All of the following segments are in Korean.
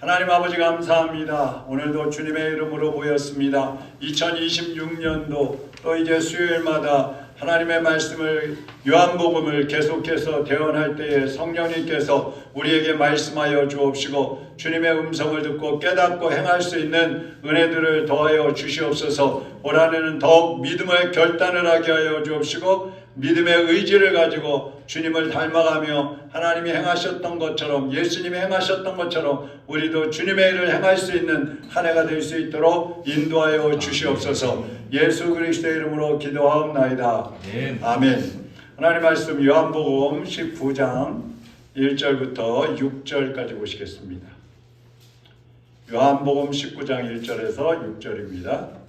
하나님 아버지 감사합니다. 오늘도 주님의 이름으로 모였습니다. 2026년도 또 이제 수요일마다 하나님의 말씀을 요한복음을 계속해서 대언할 때에 성령님께서 우리에게 말씀하여 주옵시고 주님의 음성을 듣고 깨닫고 행할 수 있는 은혜들을 더하여 주시옵소서. 올 한해는 더욱 믿음의 결단을 하게 하여 주옵시고 믿음의 의지를 가지고 주님을 닮아가며 하나님이 행하셨던 것처럼 예수님이 행하셨던 것처럼 우리도 주님의 일을 행할 수 있는 한 해가 될 수 있도록 인도하여 주시옵소서. 예수 그리스도의 이름으로 기도하옵나이다. 아멘. 하나님 말씀 요한복음 19장 1절부터 6절까지 보시겠습니다. 요한복음 19장 1절에서 6절입니다.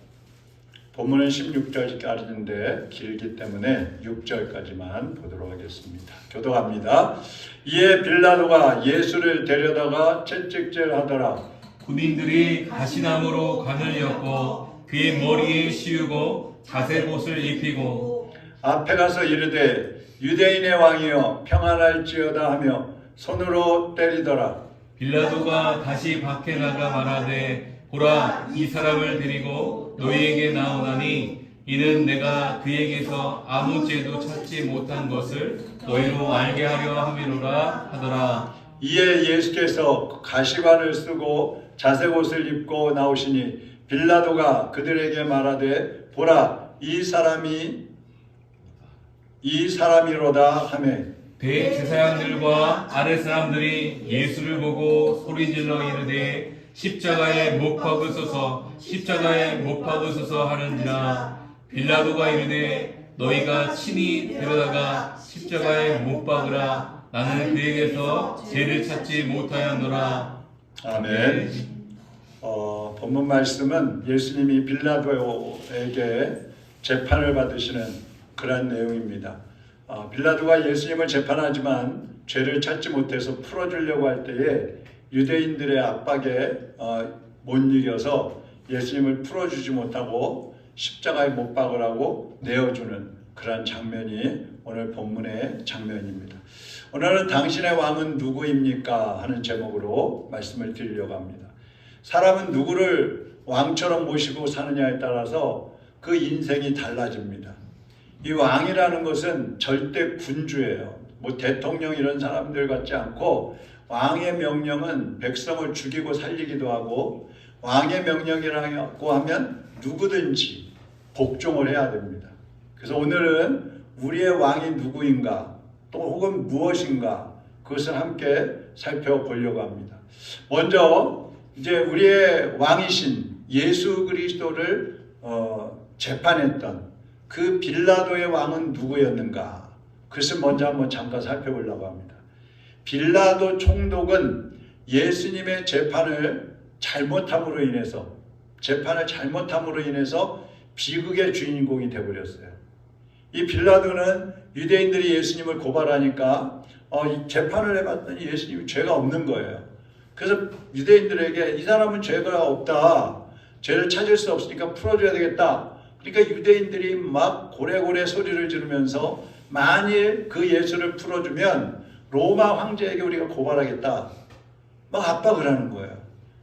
본문은 16절까지인데 길기 때문에 6절까지만 보도록 하겠습니다. 교독합니다. 이에 빌라도가 예수를 데려다가 채찍질하더라. 군인들이 가시나무로 관을 엮고 그의 머리에 씌우고 자색옷을 입히고 앞에 가서 이르되 유대인의 왕이여 평안할지어다 하며 손으로 때리더라. 빌라도가 다시 밖에 나가 말하되 보라, 이 사람을 데리고 너희에게 나오나니 이는 내가 그에게서 아무 죄도 찾지 못한 것을 너희로 알게 하려 함이로라 하더라. 이에 예수께서 가시관을 쓰고 자색옷을 입고 나오시니 빌라도가 그들에게 말하되 보라, 이 사람이로다 하매 대제사장들과 아랫 사람들이 예수를 보고 소리질러 이르되 십자가에 못 박으소서, 십자가에 못 박으소서 하는지라. 빌라도가 이르되 너희가 친히 데려다가 십자가에 못 박으라. 나는 그에게서 죄를 찾지 못하였노라. 아멘. 본문 말씀은 예수님이 빌라도에게 재판을 받으시는 그런 내용입니다. 빌라도가 예수님을 재판하지만 죄를 찾지 못해서 풀어주려고 할 때에 유대인들의 압박에 못 이겨서 예수님을 풀어주지 못하고 십자가에 못 박으라고 내어주는 그런 장면이 오늘 본문의 장면입니다. 오늘은 당신의 왕은 누구입니까? 하는 제목으로 말씀을 드리려고 합니다. 사람은 누구를 왕처럼 모시고 사느냐에 따라서 그 인생이 달라집니다. 이 왕이라는 것은 절대 군주예요. 뭐 대통령 이런 사람들 같지 않고 왕의 명령은 백성을 죽이고 살리기도 하고 왕의 명령이라고 하면 누구든지 복종을 해야 됩니다. 그래서 오늘은 우리의 왕이 누구인가 또 혹은 무엇인가 그것을 함께 살펴보려고 합니다. 먼저 이제 우리의 왕이신 예수 그리스도를 재판했던 그 빌라도의 왕은 누구였는가 그것을 먼저 한번 잠깐 살펴보려고 합니다. 빌라도 총독은 예수님의 재판을 잘못함으로 인해서 비극의 주인공이 되어버렸어요. 이 빌라도는 유대인들이 예수님을 고발하니까 이 재판을 해봤더니 예수님이 죄가 없는 거예요. 그래서 유대인들에게 이 사람은 죄가 없다. 죄를 찾을 수 없으니까 풀어줘야 되겠다. 그러니까 유대인들이 막 고래고래 소리를 지르면서 만일 그 예수를 풀어주면 로마 황제에게 우리가 고발하겠다. 막 압박을 하는 거예요.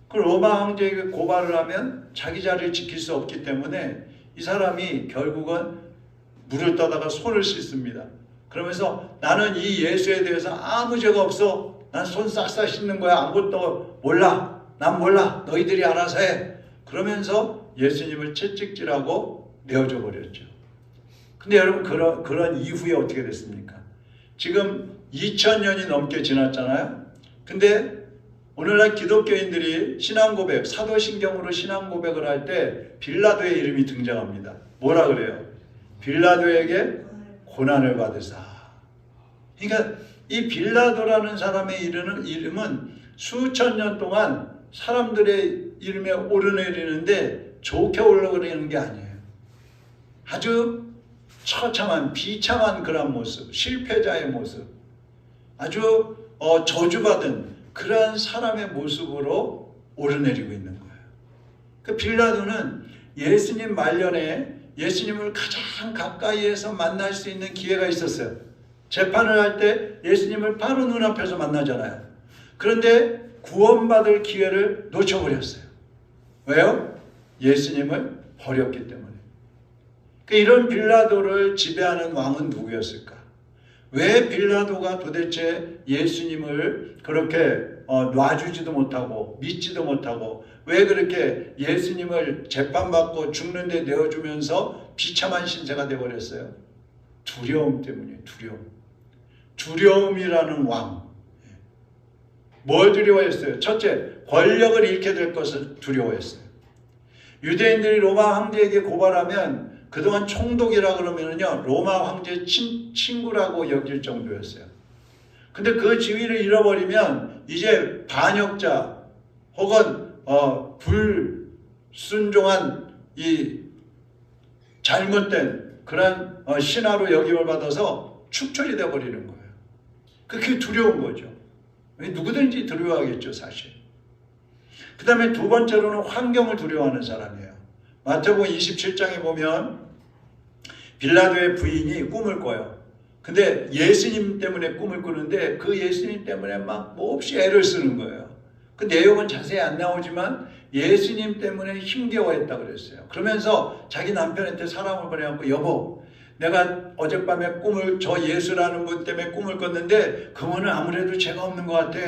그 로마 황제에게 고발을 하면 자기 자리를 지킬 수 없기 때문에 이 사람이 결국은 물을 떠다가 손을 씻습니다. 그러면서 나는 이 예수에 대해서 아무 죄가 없어. 난 손 싹싹 씻는 거야. 아무것도 몰라. 난 몰라. 너희들이 알아서 해. 그러면서 예수님을 채찍질하고 내어줘 버렸죠. 근데 여러분 그런 이후에 어떻게 됐습니까? 지금 2000년이 넘게 지났잖아요. 근데 오늘날 기독교인들이 신앙고백, 사도신경으로 신앙고백을 할 때 빌라도의 이름이 등장합니다. 뭐라 그래요? 빌라도에게 고난을 받으사. 그러니까 이 빌라도라는 사람의 이름은 수천 년 동안 사람들의 이름에 오르내리는데 좋게 올라오르는 게 아니에요. 아주 처참한 비참한 그런 모습, 실패자의 모습, 아주 저주받은 그러한 사람의 모습으로 오르내리고 있는 거예요. 그 빌라도는 예수님 말년에 예수님을 가장 가까이에서 만날 수 있는 기회가 있었어요. 재판을 할 때 예수님을 바로 눈앞에서 만나잖아요. 그런데 구원받을 기회를 놓쳐버렸어요. 왜요? 예수님을 버렸기 때문에. 이런 빌라도를 지배하는 왕은 누구였을까? 왜 빌라도가 도대체 예수님을 그렇게 놔주지도 못하고 믿지도 못하고 왜 그렇게 예수님을 재판받고 죽는데 내어주면서 비참한 신세가 되어버렸어요? 두려움 때문이에요. 두려움이라는 왕. 뭘 두려워했어요? 첫째, 권력을 잃게 될 것을 두려워했어요. 유대인들이 로마 황제에게 고발하면 그동안 총독이라 그러면은요, 로마 황제 친구라고 여길 정도였어요. 근데 그 지위를 잃어버리면 이제 반역자 혹은 불순종한 이 잘못된 그런 신하로 여김을 받아서 축출이 되어버리는 거예요. 그게 두려운 거죠. 누구든지 두려워하겠죠, 사실. 그 다음에 두 번째로는 환경을 두려워하는 사람이에요. 마태복음 27장에 보면 빌라도의 부인이 꿈을 꿔요. 근데 예수님 때문에 꿈을 꾸는데 그 예수님 때문에 막 몹시 애를 쓰는 거예요. 그 내용은 자세히 안 나오지만 예수님 때문에 힘겨워했다 그랬어요. 그러면서 자기 남편한테 사람을 보내갖고 여보, 내가 어젯밤에 꿈을 저 예수라는 분 때문에 꿈을 꿨는데 그분은 아무래도 죄가 없는 것 같아.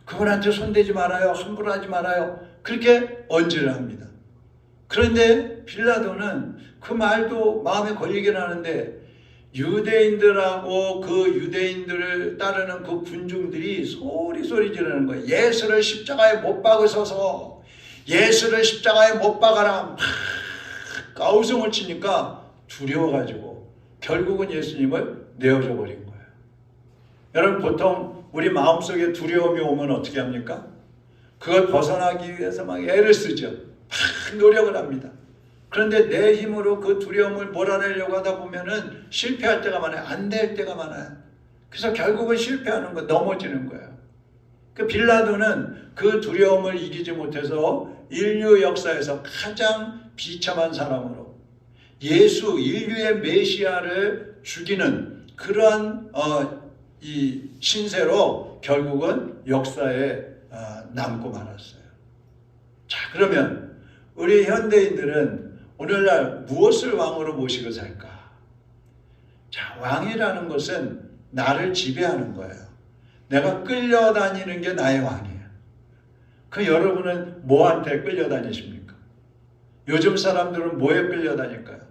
그분한테 손대지 말아요. 함부로 하지 말아요. 그렇게 언질을 합니다. 그런데 빌라도는 그 말도 마음에 걸리긴 하는데 유대인들하고 그 유대인들을 따르는 그 군중들이 소리 지르는 거예요. 예수를 십자가에 못 박으셔서 예수를 십자가에 못 박아라. 막 가우성을 치니까 두려워가지고 결국은 예수님을 내어줘 버린 거예요. 여러분, 보통 우리 마음속에 두려움이 오면 어떻게 합니까? 그걸 벗어나기 위해서 막 애를 쓰죠. 막 노력을 합니다. 그런데 내 힘으로 그 두려움을 몰아내려고 하다 보면은 실패할 때가 많아요. 안 될 때가 많아요. 그래서 결국은 실패하는 거, 넘어지는 거예요. 그 빌라도는 그 두려움을 이기지 못해서 인류 역사에서 가장 비참한 사람으로 예수, 인류의 메시아를 죽이는 그러한 이 신세로 결국은 역사에 남고 말았어요. 자, 그러면 우리 현대인들은 오늘날 무엇을 왕으로 모시고 살까? 자, 왕이라는 것은 나를 지배하는 거예요. 내가 끌려다니는 게 나의 왕이에요. 그 여러분은 뭐한테 끌려다니십니까? 요즘 사람들은 뭐에 끌려다닐까요?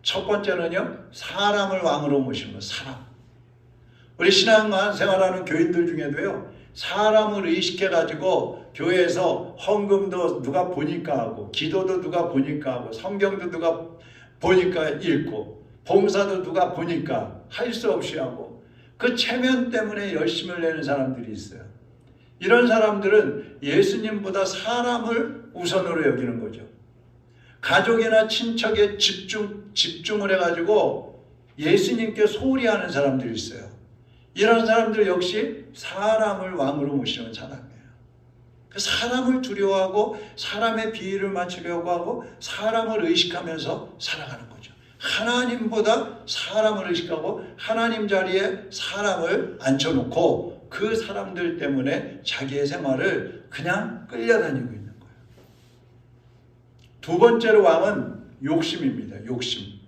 첫 번째는요, 사람을 왕으로 모시는 거예요. 사람. 우리 신앙생활하는 교인들 중에도요, 사람을 의식해가지고 교회에서 헌금도 누가 보니까 하고, 기도도 누가 보니까 하고, 성경도 누가 보니까 읽고, 봉사도 누가 보니까 할 수 없이 하고, 그 체면 때문에 열심을 내는 사람들이 있어요. 이런 사람들은 예수님보다 사람을 우선으로 여기는 거죠. 가족이나 친척에 집중을 해가지고 예수님께 소홀히 하는 사람들이 있어요. 이런 사람들 역시 사람을 왕으로 모시는 사람이에요. 그 사람을 두려워하고 사람의 비위를 맞추려고 하고 사람을 의식하면서 살아가는 거죠. 하나님보다 사람을 의식하고 하나님 자리에 사람을 앉혀놓고 그 사람들 때문에 자기의 생활을 그냥 끌려다니고 있는 거예요. 두 번째로 왕은 욕심입니다. 욕심.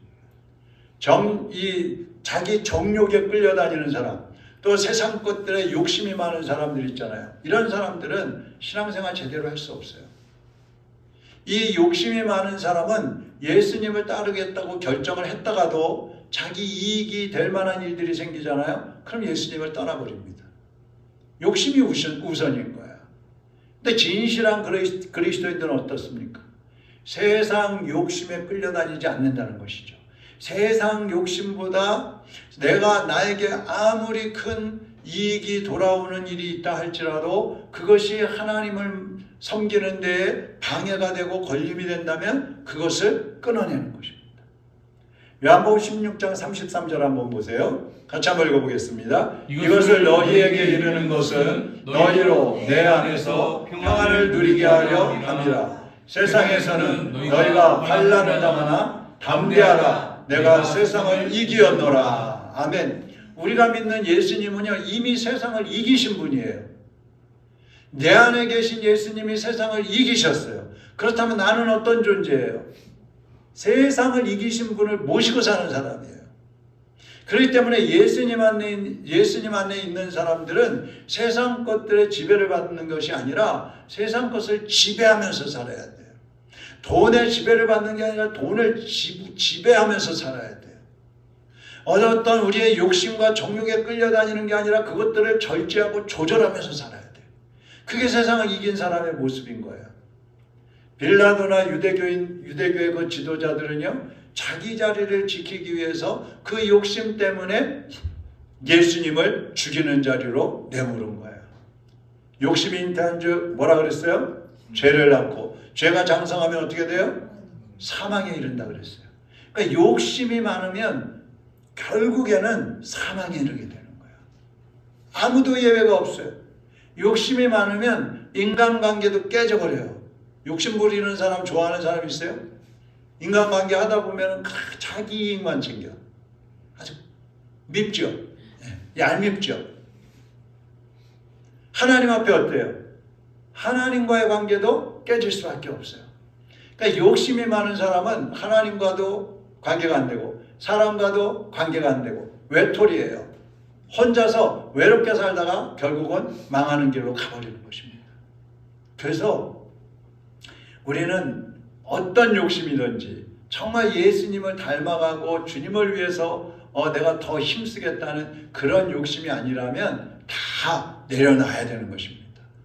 자기 정욕에 끌려다니는 사람, 또 세상 것들에 욕심이 많은 사람들 있잖아요. 이런 사람들은 신앙생활 제대로 할 수 없어요. 이 욕심이 많은 사람은 예수님을 따르겠다고 결정을 했다가도 자기 이익이 될 만한 일들이 생기잖아요. 그럼 예수님을 떠나버립니다. 욕심이 우선인 거야. 근데 진실한 그리스도인들은 어떻습니까? 세상 욕심에 끌려다니지 않는다는 것이죠. 세상 욕심보다 나에게 아무리 큰 이익이 돌아오는 일이 있다 할지라도 그것이 하나님을 섬기는 데에 방해가 되고 걸림이 된다면 그것을 끊어내는 것입니다. 요한복음 16장 33절 한번 보세요. 같이 한번 읽어보겠습니다. 이것을 너희에게 이르는 것은 너희로 내 안에서 평안을 누리게 하려 함이라. 세상에서는 너희가 환난을 당하나 담대하라. 내가 세상을 이기었노라. 아멘. 우리가 믿는 예수님은요, 이미 세상을 이기신 분이에요. 내 안에 계신 예수님이 세상을 이기셨어요. 그렇다면 나는 어떤 존재예요? 세상을 이기신 분을 모시고 사는 사람이에요. 그렇기 때문에 예수님 안에 있는 사람들은 세상 것들의 지배를 받는 것이 아니라 세상 것을 지배하면서 살아야 돼요. 돈의 지배를 받는 게 아니라 돈을 지배하면서 살아야 돼요. 어떤 우리의 욕심과 정욕에 끌려다니는 게 아니라 그것들을 절제하고 조절하면서 살아야 돼요. 그게 세상을 이긴 사람의 모습인 거예요. 빌라도나 유대교의 그 지도자들은요, 자기 자리를 지키기 위해서 그 욕심 때문에 예수님을 죽이는 자리로 내모른 거예요. 욕심이 잉태한 즉 뭐라 그랬어요? 죄를 낳고, 죄가 장성하면 어떻게 돼요? 사망에 이른다 그랬어요. 그러니까 욕심이 많으면 결국에는 사망에 이르게 되는 거예요. 아무도 예외가 없어요. 욕심이 많으면 인간관계도 깨져버려요. 욕심 부리는 사람 좋아하는 사람 있어요? 인간관계 하다 보면 자기 이익만 챙겨. 아주 밉죠. 얄밉죠. 하나님 앞에 어때요? 하나님과의 관계도 깨질 수밖에 없어요. 그러니까 욕심이 많은 사람은 하나님과도 관계가 안 되고 사람과도 관계가 안 되고 외톨이에요. 혼자서 외롭게 살다가 결국은 망하는 길로 가버리는 것입니다. 그래서 우리는 어떤 욕심이든지 정말 예수님을 닮아가고 주님을 위해서 내가 더 힘쓰겠다는 그런 욕심이 아니라면 다 내려놔야 되는 것입니다.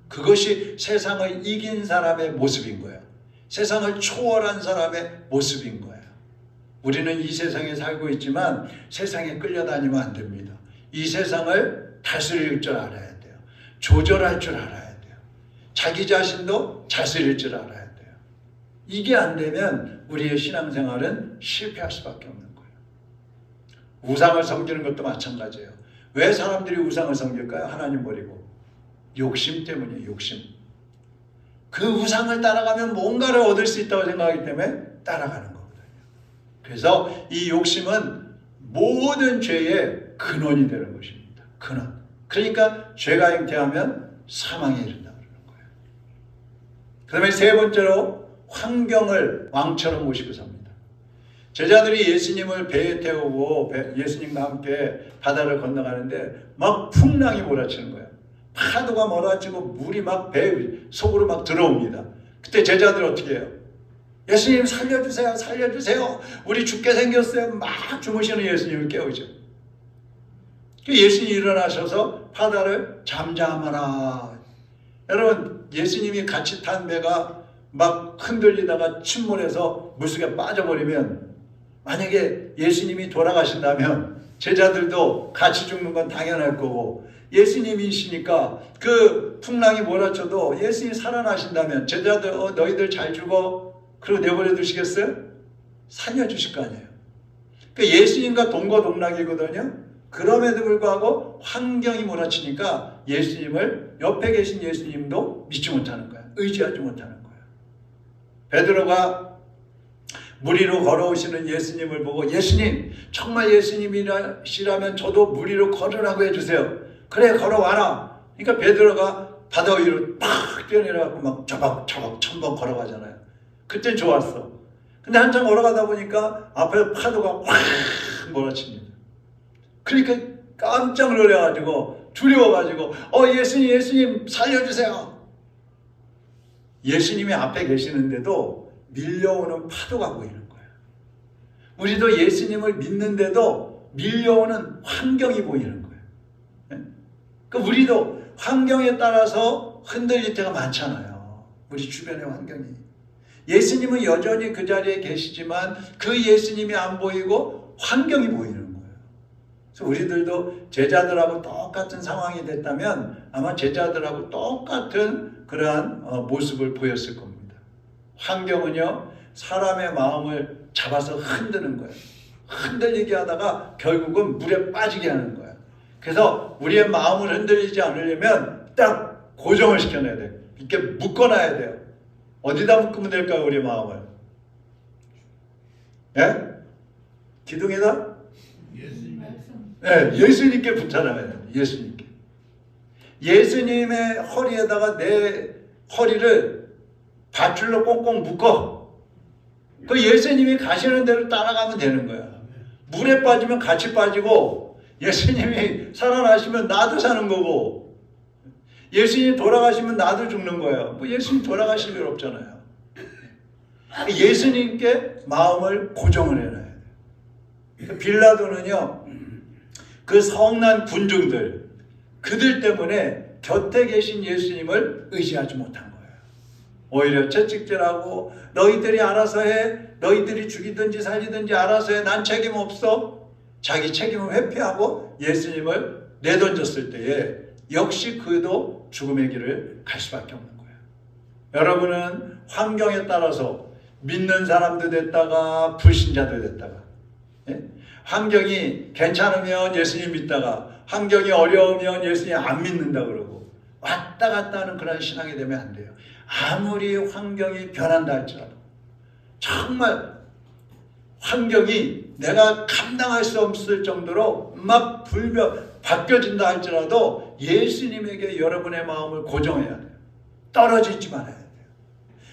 그것이 세상을 이긴 사람의 모습인 거예요. 세상을 초월한 사람의 모습인 거예요. 우리는 이 세상에 살고 있지만 세상에 끌려다니면 안 됩니다. 이 세상을 다스릴 줄 알아야 돼요. 조절할 줄 알아야 돼요. 자기 자신도 다스릴 줄 알아야 돼요. 이게 안 되면 우리의 신앙생활은 실패할 수밖에 없는 거예요. 우상을 섬기는 것도 마찬가지예요. 왜 사람들이 우상을 섬길까요? 하나님 버리고. 욕심 때문이에요. 욕심. 그 우상을 따라가면 뭔가를 얻을 수 있다고 생각하기 때문에 따라가는 거거든요. 그래서 이 욕심은 모든 죄의 근원이 되는 것입니다. 근원. 그러니까 죄가 잉태하면 사망에 이른다 그러는 거예요. 그 다음에 세 번째로 환경을 왕처럼 모시고 삽니다. 제자들이 예수님을 배에 태우고 예수님과 함께 바다를 건너가는데 막 풍랑이 몰아치는 거예요. 파도가 몰아치고 물이 막 배 속으로 막 들어옵니다. 그때 제자들 어떻게 해요? 예수님 살려주세요, 살려주세요. 우리 죽게 생겼어요. 막 주무시는 예수님을 깨우죠. 예수님이 일어나셔서 바다를 잠잠하라. 여러분, 예수님이 같이 탄 배가 막 흔들리다가 침몰해서 물속에 빠져버리면, 만약에 예수님이 돌아가신다면 제자들도 같이 죽는 건 당연할 거고, 예수님이시니까 그 풍랑이 몰아쳐도 예수님이 살아나신다면 제자들 너희들 잘 죽어 그리고 내버려 두시겠어요? 살려주실 거 아니에요. 그러니까 예수님과 동거동락이거든요. 그럼에도 불구하고 환경이 몰아치니까 예수님을, 옆에 계신 예수님도 믿지 못하는 거예요. 의지하지 못하는 거예요. 베드로가 물 위로 걸어오시는 예수님을 보고, 예수님 정말 예수님이시라면 저도 물 위로 걸으라고 해주세요. 그래, 걸어와라. 그러니까 베드로가 바다 위로 팍 뛰어내려가고 막 저벅저벅 첨벙 걸어가잖아요. 그땐 좋았어. 근데 한참 걸어가다 보니까 앞에 파도가 확 몰아칩니다. 그러니까 깜짝 놀라가지고 두려워가지고 예수님 살려주세요. 예수님이 앞에 계시는데도 밀려오는 파도가 보이는 거예요. 우리도 예수님을 믿는데도 밀려오는 환경이 보이는 거예요. 그러니까 우리도 환경에 따라서 흔들릴 때가 많잖아요. 우리 주변의 환경이. 예수님은 여전히 그 자리에 계시지만 그 예수님이 안 보이고 환경이 보이는 거예요. 그래서 우리들도 제자들하고 똑같은 상황이 됐다면 아마 제자들하고 똑같은 그러한 모습을 보였을 겁니다. 환경은요, 사람의 마음을 잡아서 흔드는 거예요. 흔들리게 하다가 결국은 물에 빠지게 하는 거예요. 그래서 우리의 마음을 흔들리지 않으려면 딱 고정을 시켜놔야 돼요. 이렇게 묶어놔야 돼요. 어디다 묶으면 될까요, 우리의 마음을? 예? 기둥에다? 네, 예수님께 붙여놔야 돼요. 예수님께. 예수님의 허리에다가 내 허리를 밧줄로 꽁꽁 묶어. 그 예수님이 가시는 대로 따라가면 되는 거야. 물에 빠지면 같이 빠지고, 예수님이 살아나시면 나도 사는 거고, 예수님이 돌아가시면 나도 죽는 거예요. 뭐 예수님 돌아가실 일 없잖아요. 예수님께 마음을 고정을 해놔야 돼요. 빌라도는요, 그 성난 군중들, 그들 때문에 곁에 계신 예수님을 의지하지 못한 거예요. 오히려 채찍질하고 너희들이 알아서 해, 너희들이 죽이든지 살리든지 알아서 해, 난 책임 없어. 자기 책임을 회피하고 예수님을 내던졌을 때에 역시 그도 죽음의 길을 갈 수밖에 없는 거예요. 여러분은 환경에 따라서 믿는 사람도 됐다가 불신자도 됐다가, 예? 환경이 괜찮으면 예수님 믿다가 환경이 어려우면 예수님 안 믿는다 그러고 왔다 갔다 하는 그런 신앙이 되면 안 돼요. 아무리 환경이 변한다 할지라도, 정말 환경이 내가 감당할 수 없을 정도로 막 바뀌어진다 할지라도 예수님에게 여러분의 마음을 고정해야 돼요. 떨어지지 말아야 돼요.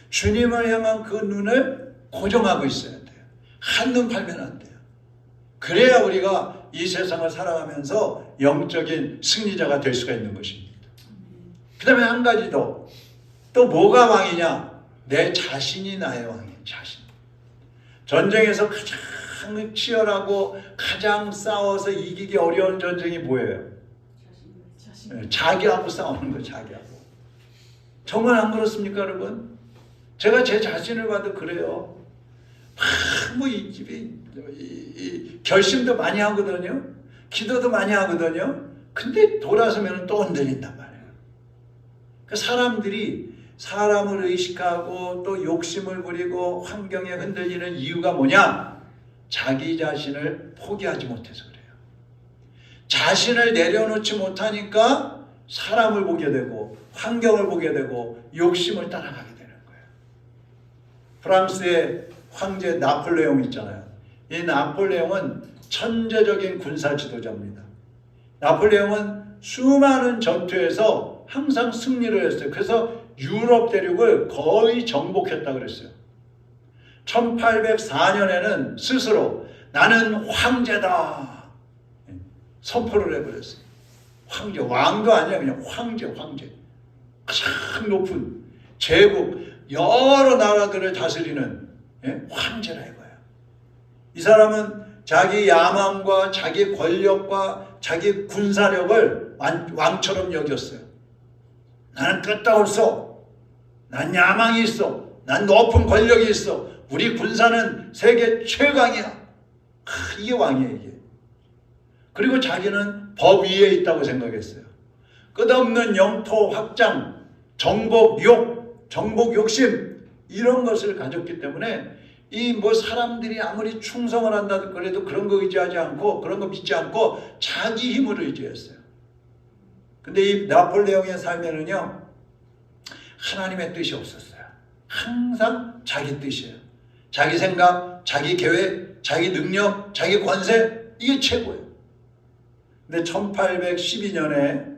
주님을 향한 그 눈을 고정하고 있어야 돼요. 한눈 팔면 안 돼요. 그래야 우리가 이 세상을 살아가면서 영적인 승리자가 될 수가 있는 것입니다. 그 다음에 한 가지 더, 또 뭐가 왕이냐? 내 자신이 나의 왕이에요. 자신. 전쟁에서 가장 치열하고 가장 싸워서 이기기 어려운 전쟁이 뭐예요? 자기하고 싸우는 거예요. 자기하고. 정말 안 그렇습니까, 여러분? 제가 제 자신을 봐도 그래요. 뭐 이 집이 결심도 많이 하거든요. 기도도 많이 하거든요. 근데 돌아서면 또 흔들린단 말이에요. 그 사람들이 사람을 의식하고 또 욕심을 부리고 환경에 흔들리는 이유가 뭐냐? 자기 자신을 포기하지 못해서 그래요. 자신을 내려놓지 못하니까 사람을 보게 되고 환경을 보게 되고 욕심을 따라가게 되는 거예요. 프랑스의 황제 나폴레옹 있잖아요. 이 나폴레옹은 천재적인 군사 지도자입니다. 나폴레옹은 수많은 전투에서 항상 승리를 했어요. 그래서 유럽 대륙을 거의 정복했다고 그랬어요. 1804년에는 스스로 나는 황제다 선포를 해버렸어요. 황제, 왕도 아니야, 그냥 황제. 가장 높은 제국, 여러 나라들을 다스리는 황제라 이거예요. 이 사람은 자기 야망과 자기 권력과 자기 군사력을 왕처럼 여겼어요. 나는 끝도 없어. 난 야망이 있어. 난 높은 권력이 있어. 우리 군사는 세계 최강이야. 이게 왕이에요, 이게. 그리고 자기는 법 위에 있다고 생각했어요. 끝없는 영토 확장, 정복 욕심, 이런 것을 가졌기 때문에 이 뭐 사람들이 아무리 충성을 한다 그래도 그런 거 의지하지 않고 그런 거 믿지 않고 자기 힘으로 의지했어요. 근데 이 나폴레옹의 삶에는요, 하나님의 뜻이 없었어요. 항상 자기 뜻이에요. 자기 생각, 자기 계획, 자기 능력, 자기 권세, 이게 최고예요. 근데 1812년에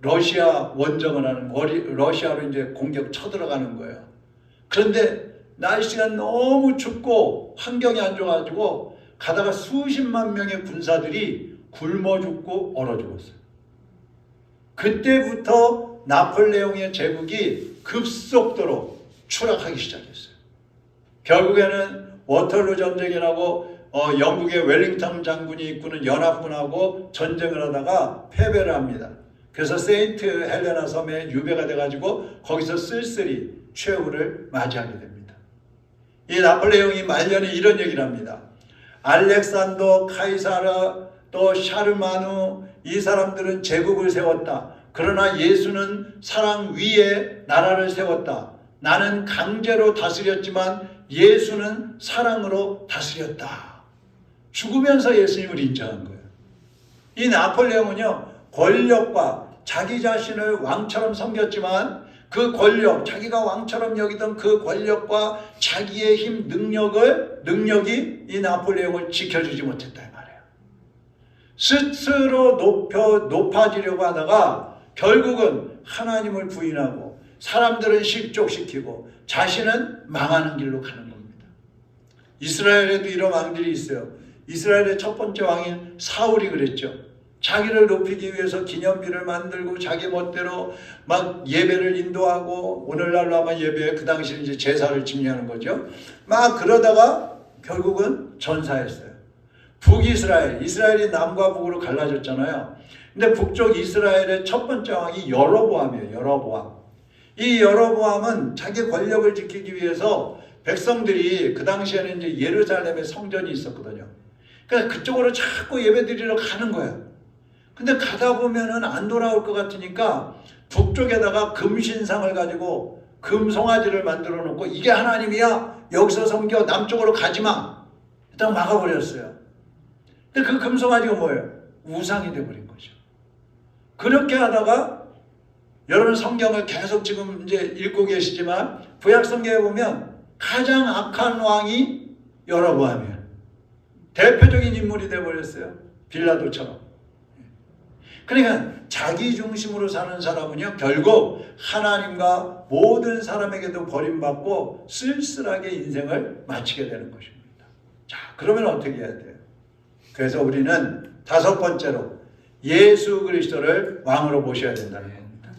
러시아 원정을 하는, 러시아로 이제 공격 쳐들어가는 거예요. 그런데 날씨가 너무 춥고 환경이 안 좋아가지고 가다가 수십만 명의 군사들이 굶어 죽고 얼어 죽었어요. 그때부터 나폴레옹의 제국이 급속도로 추락하기 시작했어요. 결국에는 워털루 전쟁이라고 영국의 웰링턴 장군이 이끄는 연합군하고 전쟁을 하다가 패배를 합니다. 그래서 세인트 헬레나 섬에 유배가 돼가지고 거기서 쓸쓸히 최후를 맞이하게 됩니다. 이 나폴레옹이 말년에 이런 얘기를 합니다. 알렉산더, 카이사르, 또 샤르마누, 이 사람들은 제국을 세웠다. 그러나 예수는 사랑 위에 나라를 세웠다. 나는 강제로 다스렸지만 예수는 사랑으로 다스렸다. 죽으면서 예수님을 인정한 거예요. 이 나폴레옹은요, 권력과 자기 자신을 왕처럼 섬겼지만 그 권력, 자기가 왕처럼 여기던 그 권력과 자기의 힘, 능력이 이 나폴레옹을 지켜주지 못했다 이 말이에요. 스스로 높아지려고 하다가 결국은 하나님을 부인하고 사람들은 실족시키고 자신은 망하는 길로 가는 겁니다. 이스라엘에도 이런 왕들이 있어요. 이스라엘의 첫 번째 왕인 사울이 그랬죠. 자기를 높이기 위해서 기념비를 만들고 자기 멋대로 막 예배를 인도하고, 오늘날로 하면 예배, 그 당시는 이제 제사를 집례하는 거죠. 막 그러다가 결국은 전사했어요. 북이스라엘, 이스라엘이 남과 북으로 갈라졌잖아요. 근데 북쪽 이스라엘의 첫 번째 왕이 여로보암이에요. 여로보암. 이 여로보암은 자기 권력을 지키기 위해서 백성들이, 그 당시에는 이제 예루살렘에 성전이 있었거든요. 그러니까 그쪽으로 자꾸 예배드리러 가는 거예요. 근데 가다 보면은 안 돌아올 것 같으니까 북쪽에다가 금신상을 가지고 금송아지를 만들어 놓고, 이게 하나님이야, 여기서 섬겨, 남쪽으로 가지 마, 일단 막아버렸어요. 근데 그 금송아지가 뭐예요? 우상이 되어버린 거죠. 그렇게 하다가, 여러분 성경을 계속 지금 이제 읽고 계시지만 구약 성경에 보면 가장 악한 왕이 여로보암이에요. 대표적인 인물이 되어버렸어요. 빌라도처럼. 그러니까 자기 중심으로 사는 사람은요, 결국 하나님과 모든 사람에게도 버림받고 쓸쓸하게 인생을 마치게 되는 것입니다. 자, 그러면 어떻게 해야 돼요? 그래서 우리는 다섯 번째로 예수 그리스도를 왕으로 모셔야 된다는 겁니다.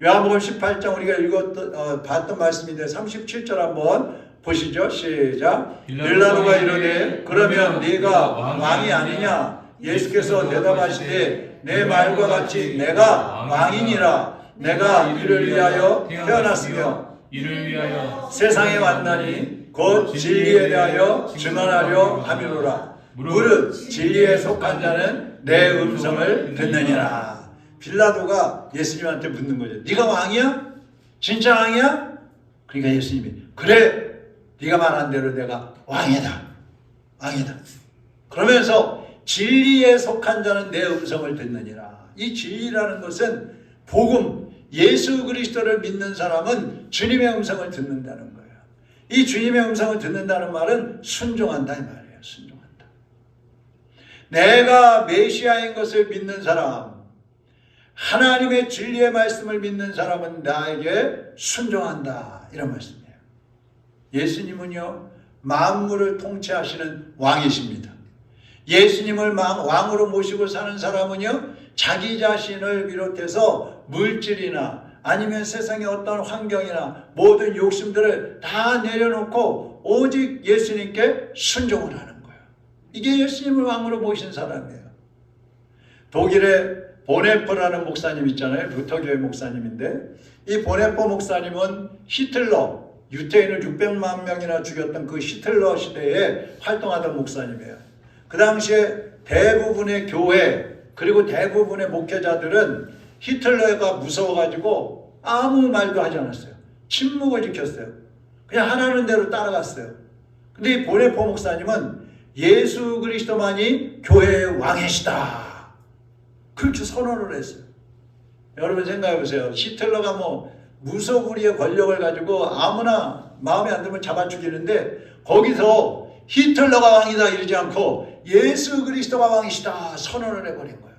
요한복음 18장 우리가 봤던 말씀인데 37절 한번 보시죠. 시작. 빌라도가 이르되 그러면 네가 왕이 아니냐? 예수께서 대답하시되 내 말과 같이 내가 왕이니라. 내가 이를 위하여 태어났으며 이를 위하여 세상에 왔나니 곧 진리에 대하여 증언하려 함이로라. 무릇 진리에 속한 자는 내 음성을 듣느니라. 빌라도가 예수님한테 묻는 거죠. 네가 왕이야? 진짜 왕이야? 그러니까 예수님이 그래, 네가 말한 대로 내가 왕이다. 왕이다. 그러면서 진리에 속한 자는 내 음성을 듣느니라. 이 진리라는 것은 복음, 예수 그리스도를 믿는 사람은 주님의 음성을 듣는다는 거예요. 이 주님의 음성을 듣는다는 말은 순종한다 이 말이에요. 순종한다. 내가 메시아인 것을 믿는 사람, 하나님의 진리의 말씀을 믿는 사람은 나에게 순종한다, 이런 말씀이에요. 예수님은요, 만물을 통치하시는 왕이십니다. 예수님을 왕으로 모시고 사는 사람은요, 자기 자신을 비롯해서 물질이나 아니면 세상의 어떤 환경이나 모든 욕심들을 다 내려놓고 오직 예수님께 순종을 하는 거예요. 이게 예수님을 왕으로 모신 사람이에요. 독일의 보네퍼라는 목사님 있잖아요. 루터교회 목사님인데, 이 보네퍼 목사님은 히틀러, 유태인을 600만 명이나 죽였던 그 히틀러 시대에 활동하던 목사님이에요. 그 당시에 대부분의 교회 그리고 대부분의 목회자들은 히틀러가 무서워가지고 아무 말도 하지 않았어요. 침묵을 지켰어요. 그냥 하라는 대로 따라갔어요. 근데 이 보네퍼 목사님은 예수 그리스도만이 교회의 왕이시다, 그렇게 선언을 했어요. 여러분 생각해 보세요. 히틀러가 뭐 무소불위의 권력을 가지고 아무나 마음에 안 들면 잡아 죽이는데, 거기서 히틀러가 왕이다 이러지 않고 예수 그리스도가 왕이시다 선언을 해버린 거예요.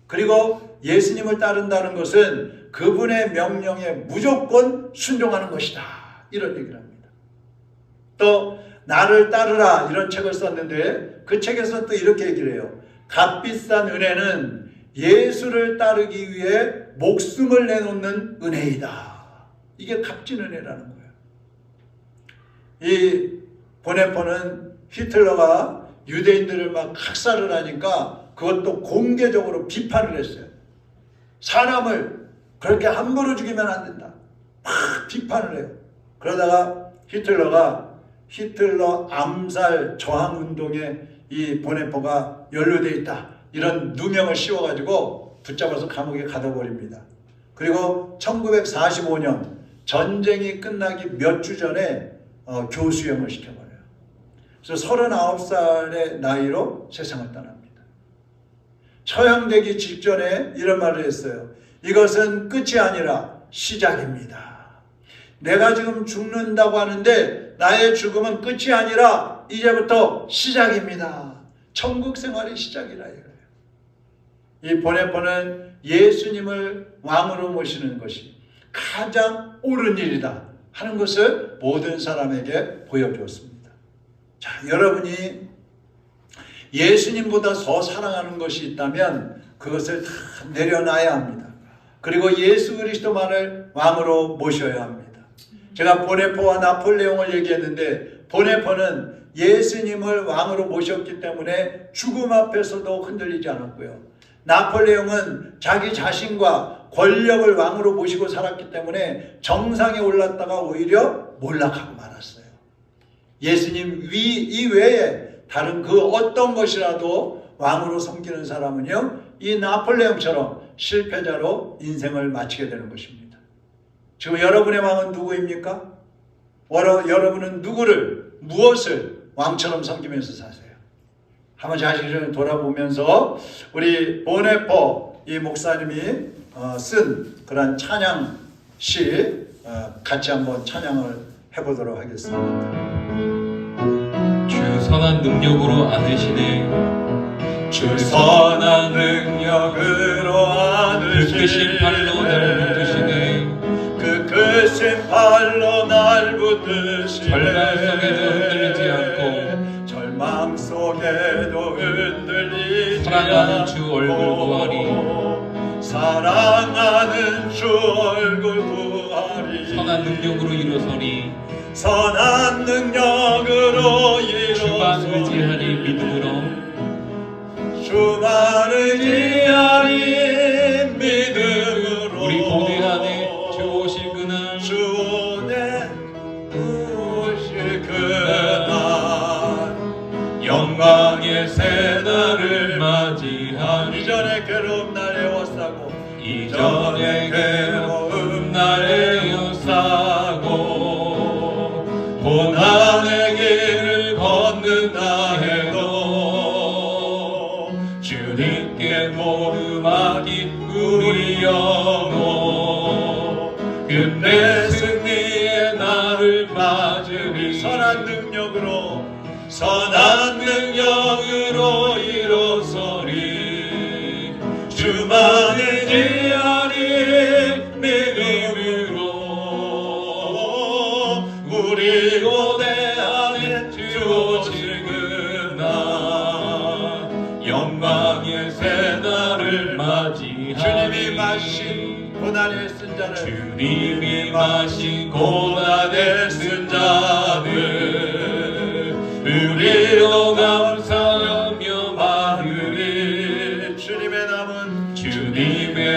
그리고 예수님을 따른다는 것은 그분의 명령에 무조건 순종하는 것이다, 이런 얘기를 합니다. 또 나를 따르라 이런 책을 썼는데, 그 책에서 또 이렇게 얘기를 해요. 값비싼 은혜는 예수를 따르기 위해 목숨을 내놓는 은혜이다. 이게 값진 은혜라는 거예요. 이 보네퍼는 히틀러가 유대인들을 막 학살을 하니까 그것도 공개적으로 비판을 했어요. 사람을 그렇게 함부로 죽이면 안 된다, 막 비판을 해요. 그러다가 히틀러 암살 저항 운동에 이 보네퍼가 연루되어 있다, 이런 누명을 씌워가지고 붙잡아서 감옥에 가둬버립니다. 그리고 1945년 전쟁이 끝나기 몇 주 전에 교수형을 시켜버려요. 그래서 39살의 나이로 세상을 떠납니다. 처형되기 직전에 이런 말을 했어요. 이것은 끝이 아니라 시작입니다. 내가 지금 죽는다고 하는데 나의 죽음은 끝이 아니라 이제부터 시작입니다. 천국 생활의 시작이라 이거예요. 이 보네퍼는 예수님을 왕으로 모시는 것이 가장 옳은 일이다 하는 것을 모든 사람에게 보여주었습니다. 자, 여러분이 예수님보다 더 사랑하는 것이 있다면 그것을 다 내려놔야 합니다. 그리고 예수 그리스도만을 왕으로 모셔야 합니다. 제가 보네포와 나폴레옹을 얘기했는데, 보네포는 예수님을 왕으로 모셨기 때문에 죽음 앞에서도 흔들리지 않았고요. 나폴레옹은 자기 자신과 권력을 왕으로 모시고 살았기 때문에 정상에 올랐다가 오히려 몰락하고 말았어요. 예수님 이외에 다른 그 어떤 것이라도 왕으로 섬기는 사람은요, 이 나폴레옹처럼 실패자로 인생을 마치게 되는 것입니다. 지금 여러분의 왕은 누구입니까? 여러분은 누구를, 무엇을 왕처럼 섬기면서 사세요? 한번 자신을 돌아보면서 우리 보네포 이 목사님이 쓴 그런 찬양시 같이 한번 찬양을 해보도록 하겠습니다. 주 선한 능력으로 안으시네. 주 선한 능력으로 그 크신 팔로 나를 안으시네. 붙드시네. 그 크신 팔로 날 붙드시네. 절망 속에도 흔들리지 않고 절망 속에도 흔들리지 사랑하는 주 얼굴 구하리. 사랑하는 주 얼굴 구하리. 선한 능력으로 일어서리. 선한 능력으로 주만 일어서리. 의지하리 믿음으로. 주만 의지하리 믿음으로. 우리 고대하네 주 오실 그날. 주 오실 그날 영광의 새날을 맞이하리. 이전의 괴로움 날 에워싸고 이전의 괴로움 날 에워싸고 고난의 길을 걷는다 해도 주님께 모두 맡긴 우리 영혼 끝내 승리의 날을 맞으리. 선한 능력으로 일어서리. 주만 의지하리 믿음으로. 우리 고대 안에 주 오실 그날 영광의 새날을 맞이하리. 주님이 마신 고난의 쓴 자들, 주님이 마신 고난의 쓴 자들 우리로 감사하며 받으리. 주님의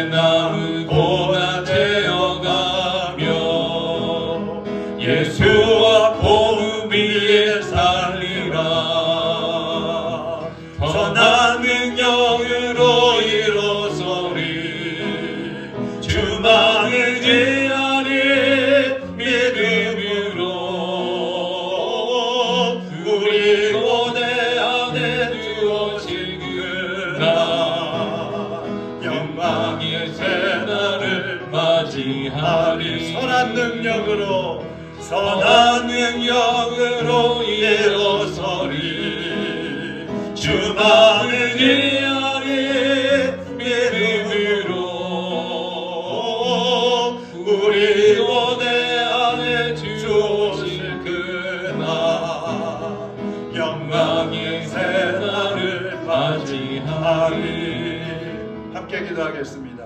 남은 고난 제어가며 예수와 복음 위에 살리라. 선한 능력으로 일어서리. 주만 의지하리 믿음으로. 우리 고대 안에 주어진 그날 영광의 새날을 맞이하리. 선한 능력으로 일어서리. 주만 의지하리 믿음으로. 우리 고대 안에 주오실 그날 영광의 새날을 맞이하리. 함께 기도하겠습니다.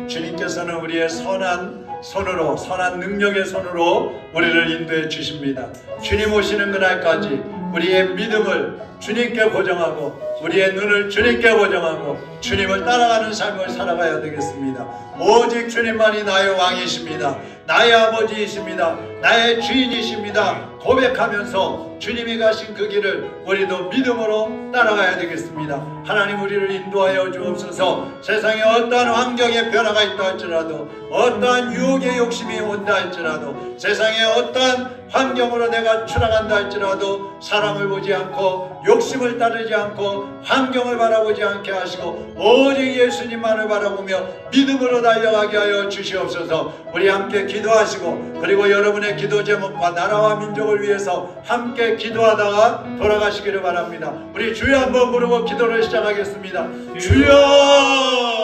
주님께서는 우리의 선한 손으로, 선한 능력의 손으로 우리를 인도해 주십니다. 주님 오시는 그날까지 우리의 믿음을 주님께 고정하고 우리의 눈을 주님께 고정하고 주님을 따라가는 삶을 살아가야 되겠습니다. 오직 주님만이 나의 왕이십니다. 나의 아버지이십니다. 나의 주인이십니다. 고백하면서 주님이 가신 그 길을 우리도 믿음으로 따라가야 되겠습니다. 하나님 우리를 인도하여 주옵소서. 세상에 어떠한 환경에 변화가 있다 할지라도, 어떠한 유혹의 욕심이 온다 할지라도, 세상에 어떠한 환경으로 내가 추락한다 할지라도 사람을 보지 않고 욕심을 따르지 않고 환경을 바라보지 않게 하시고 오직 예수님만을 바라보며 믿음으로 달려가게 하여 주시옵소서. 우리 함께 기도하시고, 그리고 여러분의 기도 제목과 나라와 민족을 위해서 함께 기도하다가 돌아가시기를 바랍니다. 우리 주여 한번 부르고 기도를 시작하겠습니다. 주여!